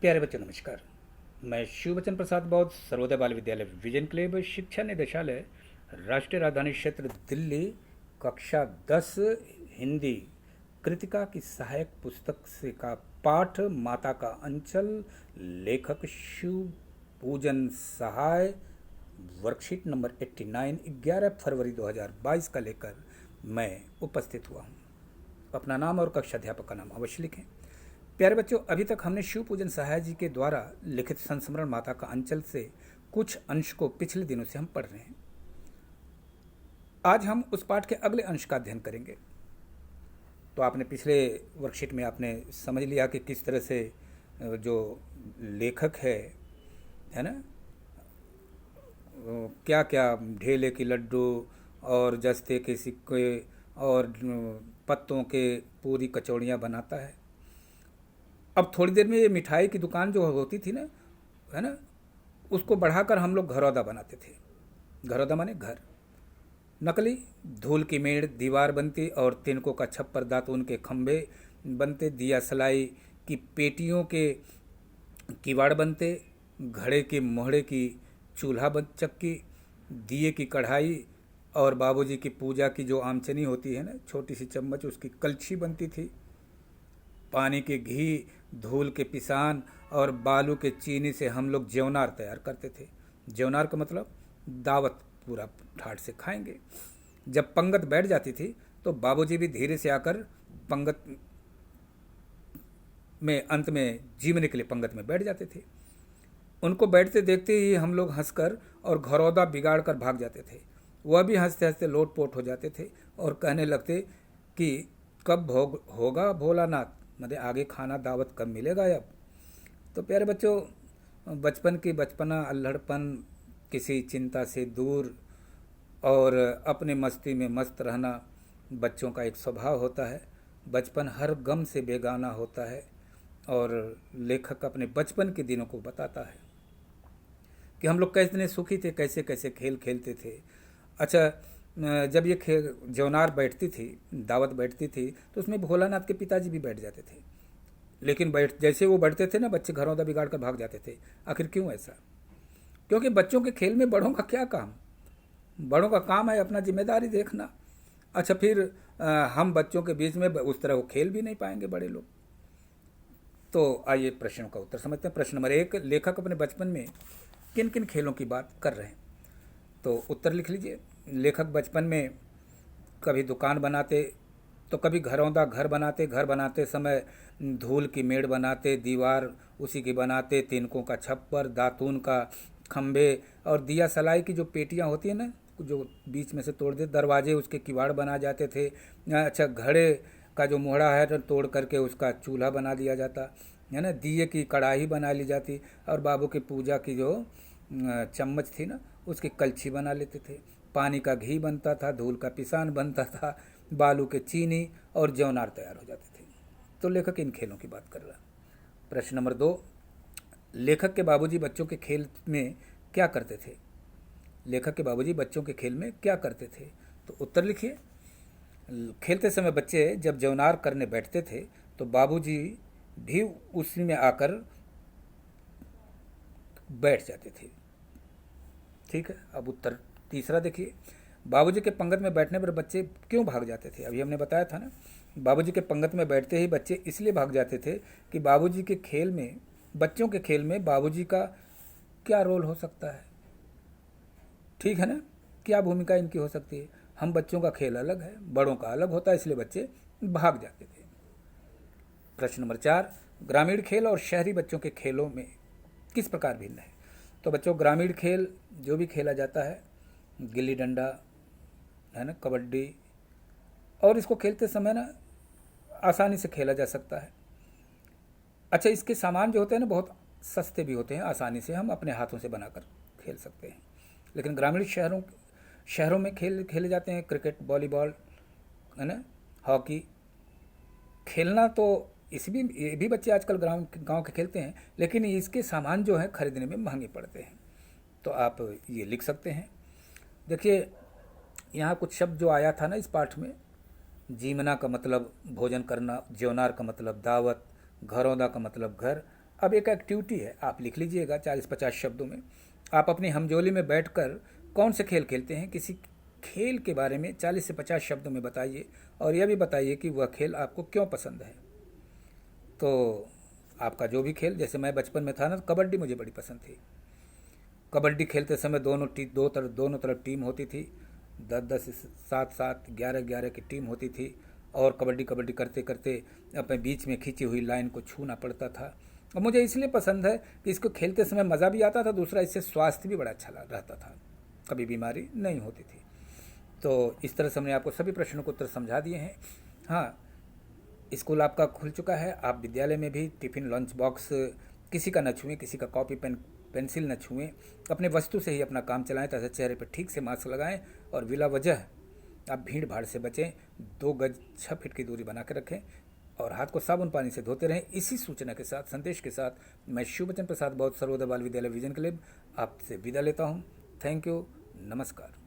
प्यारे बच्चों नमस्कार। मैं शिववचन प्रसाद बौद्ध, सर्वोदय बाल विद्यालय विजन क्लेब शिक्षा निदेशालय, राष्ट्रीय राजधानी क्षेत्र दिल्ली, कक्षा 10 हिंदी कृतिका की सहायक पुस्तक से का पाठ माता का अंचल, लेखक शिव पूजन सहाय, वर्कशीट नंबर 89, 11 फरवरी 2022 का लेकर मैं उपस्थित हुआ हूँ। अपना नाम और कक्षा अध्यापक का नाम अवश्य लिखें। प्यारे बच्चों, अभी तक हमने शिव पूजन सहाय जी के द्वारा लिखित संस्मरण माता का अंचल से कुछ अंश को पिछले दिनों से हम पढ़ रहे हैं। आज हम उस पाठ के अगले अंश का अध्ययन करेंगे। तो आपने पिछले वर्कशीट में आपने समझ लिया कि किस तरह से जो लेखक है ना, क्या क्या ढेले की लड्डू और जस्ते के सिक्के और पत्तों के पूरी कचौड़ियाँ बनाता है। अब थोड़ी देर में ये मिठाई की दुकान जो होती थी ना, है ना, उसको बढ़ाकर हम लोग घरौदा बनाते थे। घरौदा माने घर। नकली धूल की मेड़ दीवार बनती और तिनकों का छप्पर दातून के खंभे बनते, दिया सलाई की पेटियों के किवाड़ बनते, घड़े के मोहड़े की चूल्हा बन चक्की, दिए की कढ़ाई और बाबूजी की पूजा की जो आमचनी होती है ना, छोटी सी चम्मच, उसकी कलछी बनती थी। पानी के घी, धूल के पिसान और बालू के चीनी से हम लोग जेवनार तैयार करते थे। जेवनार का मतलब दावत पूरा ठाट से खाएंगे। जब पंगत बैठ जाती थी तो बाबूजी भी धीरे से आकर पंगत में अंत में जीवने के लिए पंगत में बैठ जाते थे। उनको बैठते देखते ही हम लोग हंसकर और घरौदा बिगाड़ कर भाग जाते थे। वह भी हंसते हंसते लोटपोट हो जाते थे और कहने लगते कि कब भोग होगा भोलानाथ, मतलब आगे खाना दावत कब मिलेगा अब। तो प्यारे बच्चों, बचपन की बचपना, अल्हड़पन, किसी चिंता से दूर और अपने मस्ती में मस्त रहना बच्चों का एक स्वभाव होता है। बचपन हर गम से बेगाना होता है और लेखक अपने बचपन के दिनों को बताता है कि हम लोग कैसे सुखी थे, कैसे कैसे खेल खेलते थे। अच्छा, जब ये जौनार बैठती थी, दावत बैठती थी, तो उसमें भोलानाथ के पिताजी भी बैठ जाते थे। लेकिन जैसे वो बैठते थे ना, बच्चे घरौंदा बिगाड़ कर भाग जाते थे। आखिर क्यों ऐसा? क्योंकि बच्चों के खेल में बड़ों का क्या काम? बड़ों का काम है अपना जिम्मेदारी देखना। अच्छा, फिर हम बच्चों के बीच में उस तरह वो खेल भी नहीं पाएंगे बड़े लोग। तो आइए प्रश्नों का उत्तर समझते हैं। प्रश्न नंबर 1, लेखक अपने बचपन में किन किन खेलों की बात कर रहे हैं? तो उत्तर लिख लीजिए। लेखक बचपन में कभी दुकान बनाते तो कभी घरौंदा घर बनाते समय धूल की मेड़ बनाते, दीवार उसी की बनाते, तिनकों का छप्पर, दातून का खंभे और दिया सलाई की जो पेटियां होती है ना, जो बीच में से तोड़ दे, दरवाजे उसके किवाड़ बना जाते थे। अच्छा, घड़े का जो मोहड़ा है तो तोड़ करके उसका चूल्हा बना दिया जाता है ना, दिए की कढ़ाई बना ली जाती और बाबू की पूजा की जो चम्मच थी ना, उसकी कलछी बना लेते थे। पानी का घी बनता था, धूल का पिसान बनता था, बालू के चीनी और जौनार तैयार हो जाते थे। तो लेखक इन खेलों की बात कर रहा है। प्रश्न नंबर 2, लेखक के बाबूजी बच्चों के खेल में क्या करते थे? लेखक के बाबूजी बच्चों के खेल में क्या करते थे? तो उत्तर लिखिए। खेलते समय बच्चे जब जौनार करने बैठते थे तो बाबूजी भी उसी में आकर बैठ जाते थे। ठीक है, अब उत्तर तीसरा देखिए। बाबूजी के पंगत में बैठने पर बच्चे क्यों भाग जाते थे? अभी हमने बताया था ना, बाबूजी के पंगत में बैठते ही बच्चे इसलिए भाग जाते थे कि बाबूजी के खेल में, बच्चों के खेल में बाबूजी का क्या रोल हो सकता है? ठीक है ना, क्या भूमिका इनकी हो सकती है? हम बच्चों का खेल अलग है, बड़ों का अलग होता है, इसलिए बच्चे भाग जाते थे। प्रश्न नंबर 4, ग्रामीण खेल और शहरी बच्चों के खेलों में किस प्रकार भिन्न है? तो बच्चों, ग्रामीण खेल जो भी खेला जाता है, गिल्ली डंडा है ना, कबड्डी, और इसको खेलते समय ना आसानी से खेला जा सकता है। अच्छा, इसके सामान जो होते हैं ना बहुत सस्ते भी होते हैं, आसानी से हम अपने हाथों से बनाकर खेल सकते हैं। लेकिन ग्रामीण शहरों में खेल खेले जाते हैं, क्रिकेट, वॉलीबॉल, है ना, हॉकी। खेलना तो ये भी बच्चे आजकल गांव के खेलते हैं, लेकिन इसके सामान जो है खरीदने में महंगे पड़ते हैं। तो आप ये लिख सकते हैं। देखिए, यहाँ कुछ शब्द जो आया था ना इस पाठ में, जीमना का मतलब भोजन करना, ज्योनार का मतलब दावत, घरौंदा का मतलब घर अब एक एक्टिविटी है, आप लिख लीजिएगा 40-50 शब्दों में। आप अपनी हमजोली में बैठकर कौन से खेल खेलते हैं, किसी खेल के बारे में 40 से 50 शब्दों में बताइए और यह भी बताइए कि वह खेल आपको क्यों पसंद है। तो आपका जो भी खेल, जैसे मैं बचपन में था ना, कबड्डी मुझे बड़ी पसंद थी। कबड्डी खेलते समय दोनों तरफ टीम होती थी, 10-10, 7-7, 11-11 की टीम होती थी और कबड्डी कबड्डी करते करते अपने बीच में खींची हुई लाइन को छूना पड़ता था। और मुझे इसलिए पसंद है कि इसको खेलते समय मज़ा भी आता था, दूसरा इससे स्वास्थ्य भी बड़ा अच्छा रहता था, कभी बीमारी नहीं होती थी। तो इस तरह से हमने आपको सभी प्रश्नों को उत्तर समझा दिए हैं। हाँ, स्कूल आपका खुल चुका है। आप विद्यालय में भी टिफ़िन लंच बॉक्स किसी का न छुएं, किसी का कॉपी पेंसिल न छुएं, अपने वस्तु से ही अपना काम चलाएं तथा चेहरे पर ठीक से मास्क लगाएं और बिला वजह आप भीड़ भाड़ से बचें। 2 गज 6 फीट की दूरी बना के रखें और हाथ को साबुन पानी से धोते रहें। इसी सूचना के साथ, संदेश के साथ मैं शिवबचन प्रसाद बौद्ध सर्वोदय बाल विद्यालय विजन क्लब आपसे विदा लेता हूँ। थैंक यू, नमस्कार।